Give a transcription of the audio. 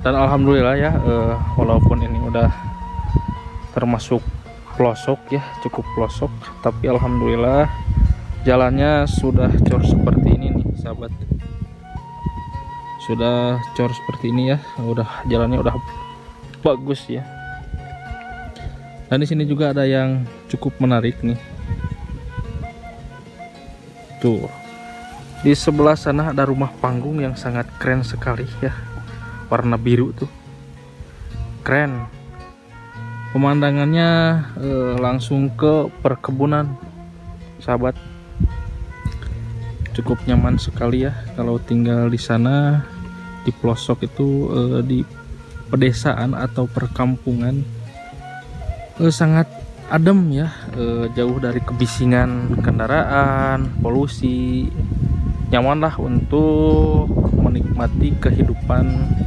Dan alhamdulillah ya, walaupun ini udah termasuk pelosok ya, cukup pelosok, tapi alhamdulillah jalannya sudah cor seperti ini nih sahabat, sudah cor seperti ini ya, udah jalannya udah bagus ya. Dan di sini juga ada yang cukup menarik nih, tuh di sebelah sana ada rumah panggung yang sangat keren sekali ya, warna biru tuh keren. Pemandangannya langsung ke perkebunan sahabat, cukup nyaman sekali ya kalau tinggal di sana, di pelosok itu, di pedesaan atau perkampungan, sangat adem ya, jauh dari kebisingan kendaraan, polusi, nyaman lah untuk menikmati kehidupan